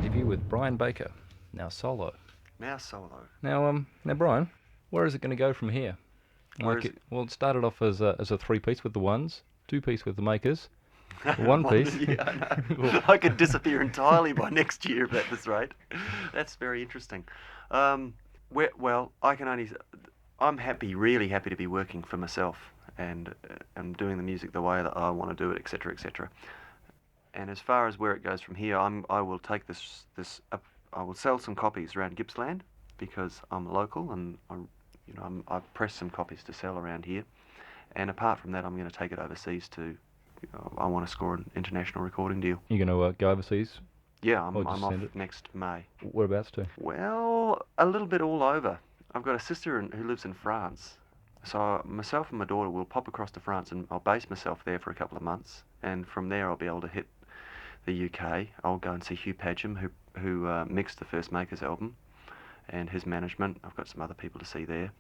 Interview with Brian Baker, now solo. Now solo. Now Brian, where is it going to go from here? Well, it started off as a three-piece with the Ones, two-piece with the Makers, one piece. Yeah, I know. I could disappear entirely by next year at this rate. That's very interesting. Well, I'm happy, really happy to be working for myself and doing the music the way that I want to do it, etc., etc. And as far as where it goes from here, I will take this up. I will sell some copies around Gippsland because I'm local and I've pressed some copies to sell around here. And apart from that, I'm going to take it overseas to. I want to score an international recording deal. You're going to go overseas? Yeah, I'm off next May. Whereabouts to? Well, a little bit all over. I've got a sister who lives in France. So myself and my daughter will pop across to France and I'll base myself there for a couple of months. And from there I'll be able to hit the UK. I'll go and see Hugh Padgham, who mixed the first Makers album, and his management. I've got some other people to see there.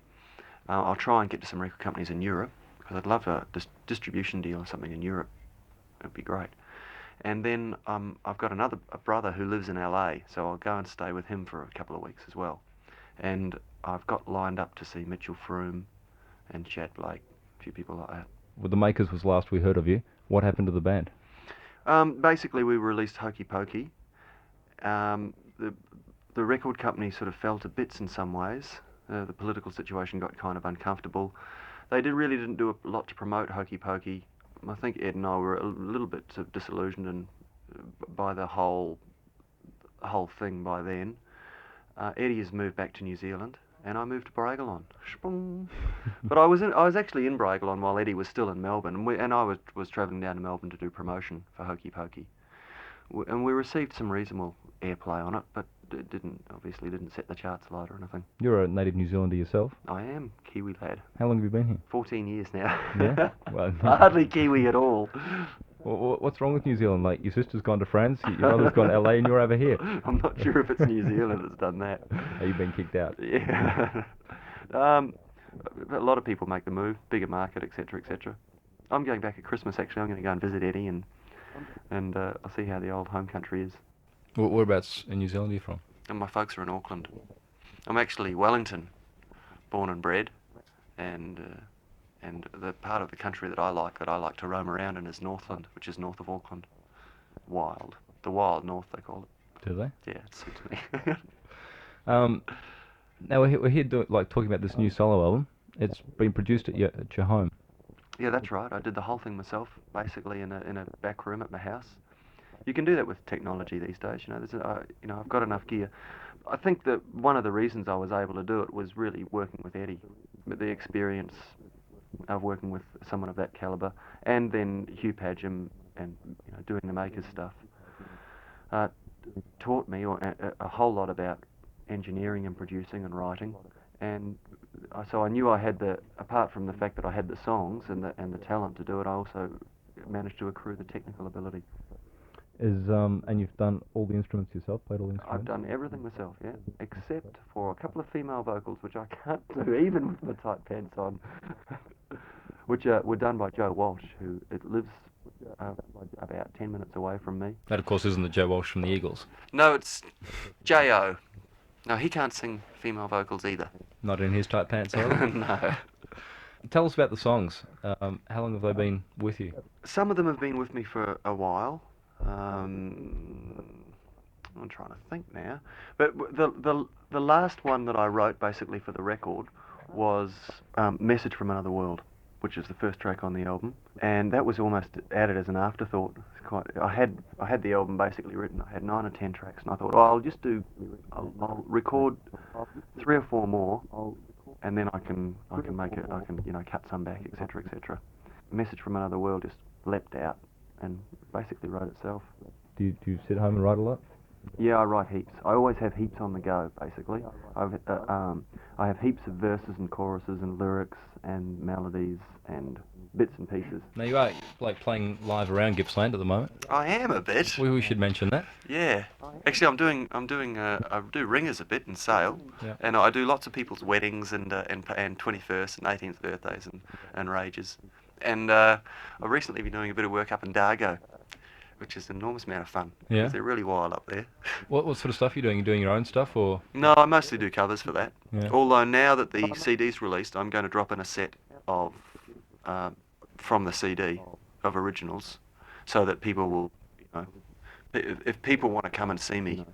I'll try and get to some record companies in Europe, because I'd love a distribution deal or something in Europe. It'd be great. And then I've got a brother who lives in LA, so I'll go and stay with him for a couple of weeks as well. And I've got lined up to see Mitchell Froome and Chad Blake, a few people like that. Well, the Makers was last we heard of you. What happened to the band? Basically, we released Hokey Pokey. The record company sort of fell to bits in some ways. The political situation got kind of uncomfortable. They really didn't do a lot to promote Hokey Pokey. I think Ed and I were a little bit sort of disillusioned by the whole thing by then. Eddie has moved back to New Zealand, and I moved to Briagolong. But I was actually in Briagolong while Eddie was still in Melbourne, and I was travelling down to Melbourne to do promotion for Hokey Pokey. And we received some reasonable airplay on it, but it obviously didn't set the charts alight or anything. You're a native New Zealander yourself? I am, Kiwi lad. How long have you been here? 14 years now. Yeah? Well, hardly Kiwi at all. Well, what's wrong with New Zealand? Like, your sister's gone to France, your brother's gone to LA, and you're over here. I'm not sure if it's New Zealand that's done that. Oh, you've been kicked out. Yeah. A lot of people make the move, bigger market, etc., etc. I'm going back at Christmas, actually. I'm going to go and visit Eddie, and I'll see how the old home country is. Whereabouts in New Zealand are you from? And my folks are in Auckland. I'm actually Wellington, born and bred, and the part of the country that I like to roam around in is Northland, which is north of Auckland. Wild. The wild north, they call it. Do they? Yeah, it suits me. Now we're here talking about this new solo album. It's been produced at your home. Yeah, that's right. I did the whole thing myself, basically in a back room at my house. You can do that with technology these days. I've got enough gear. I think that one of the reasons I was able to do it was really working with Eddie, the experience of working with someone of that caliber, and then Hugh Padgham and doing the Makers stuff. Taught me a whole lot about engineering and producing and writing, and so I knew I had apart from the fact that I had the songs and the talent to do it, I also managed to accrue the technical ability. And you've done all the instruments yourself, played all the instruments? I've done everything myself, yeah, except for a couple of female vocals, which I can't do even with my tight pants on, which were done by Joe Walsh, who lives about 10 minutes away from me. That, of course, isn't the Joe Walsh from the Eagles. No, it's J.O. No, he can't sing female vocals either. Not in his tight pants either? No. Tell us about the songs. How long have they been with you? Some of them have been with me for a while. I'm trying to think now. But the last one that I wrote basically for the record was Message from Another World, which is the first track on the album, and that was almost added as an afterthought. I had the album basically written. I had 9 or 10 tracks, and I thought, I'll record 3 or 4 more, and then I can make it. I can cut some back, etc., etc. Message from Another World just leapt out and basically wrote itself. Do you sit home and write a lot? Yeah, I write heaps. I always have heaps on the go, basically. I have heaps of verses and choruses and lyrics and melodies and bits and pieces. Now you are like playing live around Gippsland at the moment. I am a bit. We should mention that. Yeah. Actually, I do ringers a bit and sail, Yeah. and I do lots of people's weddings and 21st and 18th birthdays and rages, and I've recently been doing a bit of work up in Dargo, which is an enormous amount of fun. Yeah. Because they're really wild up there. What sort of stuff are you doing? You doing your own stuff or? No, I mostly do covers for that. Yeah. Although now that the CD's released, I'm going to drop in a set of from the CD of originals, so that people will, if people want to come and see me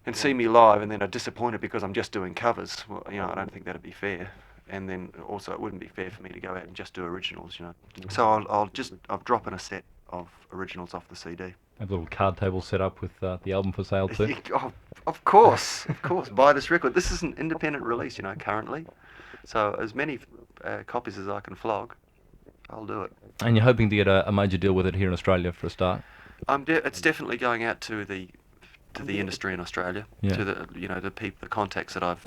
live and then are disappointed because I'm just doing covers, well, I don't think that'd be fair. And then also it wouldn't be fair for me to go out and just do originals, So I'll drop in a set of originals off the CD. Have a little card table set up with the album for sale too. Oh, of course, buy this record. This is an independent release, currently. So as many copies as I can flog, I'll do it. And you're hoping to get a major deal with it here in Australia for a start? It's definitely going out to the industry in Australia, Yeah. to the contacts that I've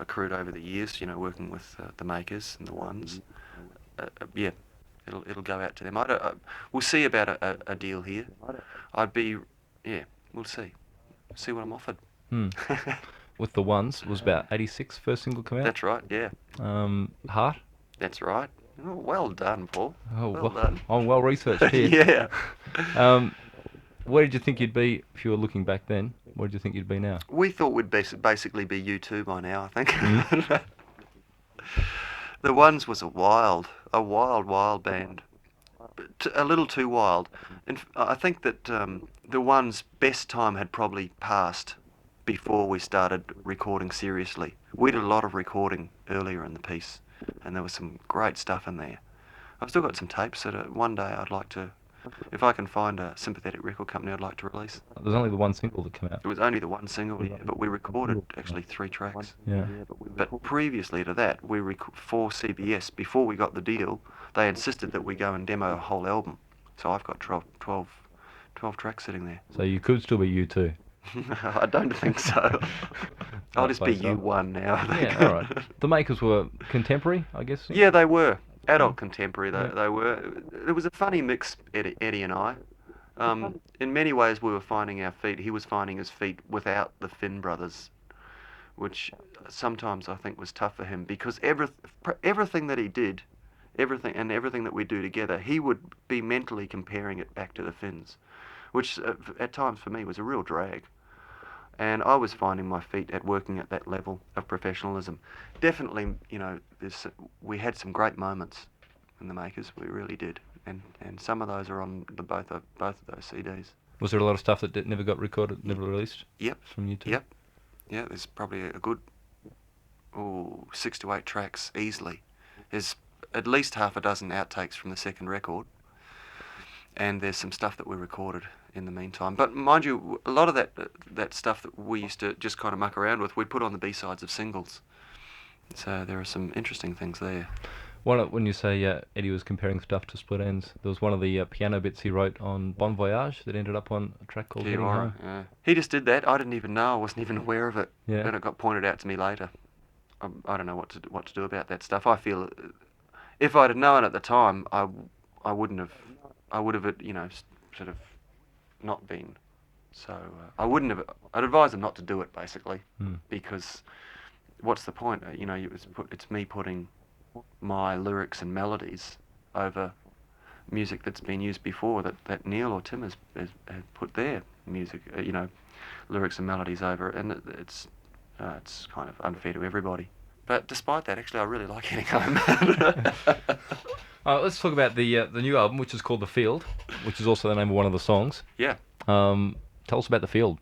accrued over the years, working with the makers and the ones. Yeah, it'll go out to them. We'll see about a deal here. We'll see. See what I'm offered. With the ones, was about 86 first single come out? That's right, yeah. Heart? That's right. Oh, well done, Paul. Oh, well done. I'm well researched here. Yeah. Where did you think you'd be if you were looking back then? Where do you think you'd be now? We thought we'd basically be U2 by now, I think. The Ones was a wild band. A little too wild. And I think that the Ones' best time had probably passed before we started recording seriously. We did a lot of recording earlier in the piece, and there was some great stuff in there. I've still got some tapes that one day I'd like to, if I can find a sympathetic record company, I'd like to release. There's only the one single that came out. It was only the one single, yeah, but we recorded actually 3 tracks. Yeah. But previously to that, for CBS, before we got the deal, they insisted that we go and demo a whole album. So I've got 12 tracks sitting there. So you could still be U2. I don't think so. I'll just be U1 now, I think. Yeah, all right. The makers were contemporary, I guess? Yeah, they were. Adult contemporary, they were. It was a funny mix, Eddie and I. In many ways, we were finding our feet. He was finding his feet without the Finn brothers, which sometimes I think was tough for him, because everything that he did, everything that we do together, he would be mentally comparing it back to the Finns, which at times for me was a real drag. And I was finding my feet at working at that level of professionalism. Definitely, we had some great moments in the makers. We really did, and some of those are on both of those CDs. Was there a lot of stuff that never got recorded, never released? Yep. From you two? Yep. Yeah, there's probably a good 6 to 8 tracks easily. There's at least half a dozen outtakes from the second record, and there's some stuff that we recorded in the meantime. But mind you, a lot of that stuff that we used to just kind of muck around with, we'd put on the B-sides of singles. So there are some interesting things there. When you say Eddie was comparing stuff to Split Enz, there was one of the piano bits he wrote on Bon Voyage that ended up on a track called Heading Home. Yeah. He just did that. I didn't even know. I wasn't even aware of it. Yeah. And it got pointed out to me later. I don't know what to do about that stuff. I feel if I'd have known at the time, I would have, sort of not been. So I'd advise them not to do it, basically, because what's the point? It's me putting my lyrics and melodies over music that's been used before, that Neil or Tim has put their music, lyrics and melodies over, and it's kind of unfair to everybody. But despite that, actually, I really like Heading Home. Let's talk about the new album, which is called The Field, which is also the name of one of the songs. Yeah. Tell us about The Field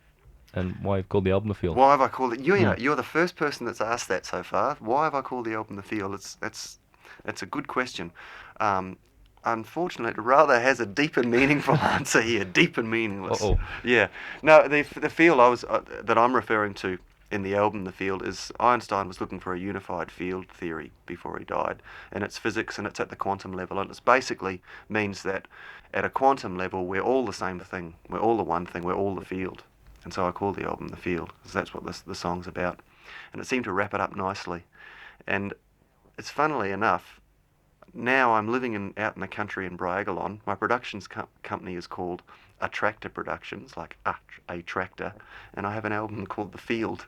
and why you've called the album The Field. Why have I called it? You're the first person that's asked that so far. Why have I called the album The Field? That's a good question. Unfortunately, it rather has a deep and meaningful answer here. Deep and meaningless. Uh-oh. Yeah. No, the field that I'm referring to in the album The Field is Einstein was looking for a unified field theory before he died, and it's physics and it's at the quantum level, and it basically means that at a quantum level we're all the same thing, we're all the one thing, we're all the field. And so I call the album The Field, because that's what the song's about. And it seemed to wrap it up nicely. And it's funnily enough, now I'm living out in the country in Briagolong. My productions company is called Attractor Productions, like a tractor, and I have an album called The Field.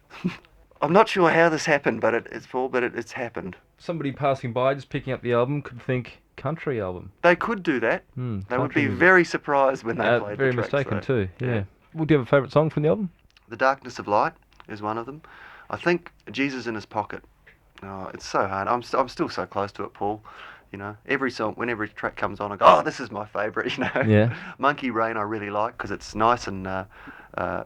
I'm not sure how this happened, but it's happened. Somebody passing by, just picking up the album, could think country album. They could do that. They would be very surprised when they played very the tracks, mistaken though. too. Yeah. Well, do you have a favourite song from the album? The Darkness of Light is one of them. I think Jesus in His Pocket. Oh, it's so hard. I'm still so close to it, Paul. You know, every song, when every track comes on, I go, oh, this is my favourite, you know. Yeah. Monkey Rain I really like because it's nice and I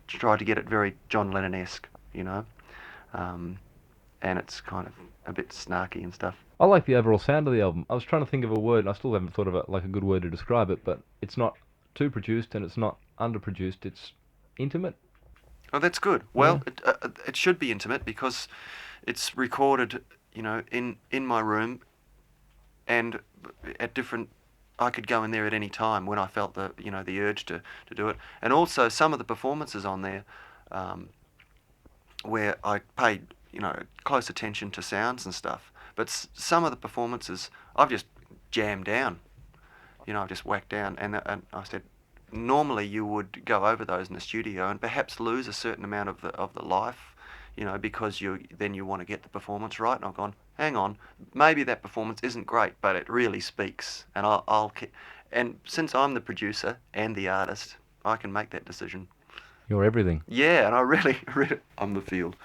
try to get it very John Lennon-esque, you know. And it's kind of a bit snarky and stuff. I like the overall sound of the album. I was trying to think of a word, and I still haven't thought of a good word to describe it, but it's not too produced and it's not underproduced. It's intimate. Oh, that's good. Well, it should be intimate because it's recorded, you know, in my room, and at different. I could go in there at any time when I felt the urge to do it, and also some of the performances on there, where I paid close attention to sounds and stuff. But some of the performances I've just jammed down, I've just whacked down, and I said. Normally you would go over those in the studio and perhaps lose a certain amount of the life, because you want to get the performance right. And I've gone, hang on, maybe that performance isn't great, but it really speaks. And and since I'm the producer and the artist, I can make that decision. You're everything. Yeah, and I really I'm the field.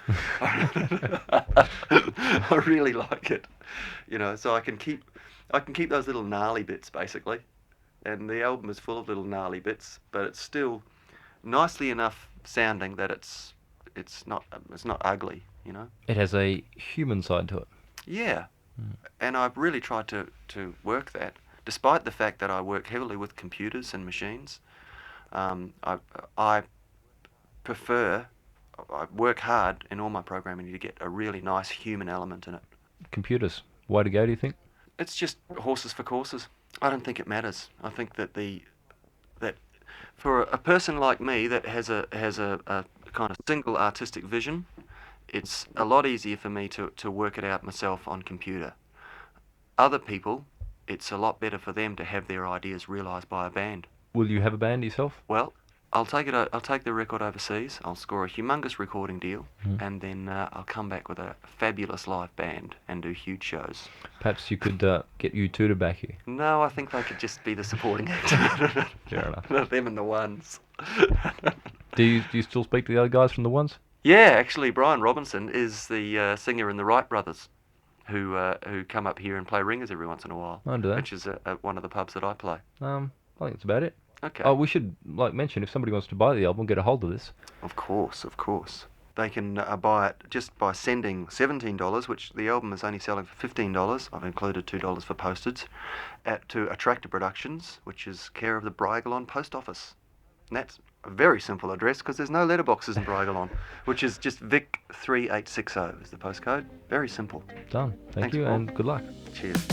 I really like it, so I can keep those little gnarly bits basically. And the album is full of little gnarly bits, but it's still nicely enough sounding that it's not ugly, It has a human side to it. Yeah, and I've really tried to work that, despite the fact that I work heavily with computers and machines. I work hard in all my programming to get a really nice human element in it. Computers, way to go, do you think? It's just horses for courses. I don't think it matters. I think that that for a person like me that has a kind of single artistic vision, it's a lot easier for me to work it out myself on computer. Other people, it's a lot better for them to have their ideas realised by a band. Will you have a band yourself? Well, I'll take the record overseas. I'll score a humongous recording deal, and then I'll come back with a fabulous live band and do huge shows. Perhaps you could get U2 to back you. No, I think they could just be the supporting act. Fair enough. Not them and the Ones. Do you still speak to the other guys from the Ones? Yeah, actually, Brian Robinson is the singer in the Wright Brothers, who come up here and play ringers every once in a while. I do that. Which is one of the pubs that I play. I think that's about it. Okay. Oh, we should mention if somebody wants to buy the album, get a hold of this. Of course. They can buy it just by sending $17, which the album is only selling for $15. I've included $2 for postage, to Attractor Productions, which is care of the Briagolong Post Office. And that's a very simple address because there's no letterboxes in Briagolong, which is just Vic 3860 is the postcode. Very simple. Done. Thanks, Thanks, you, Paul. and good luck. Cheers.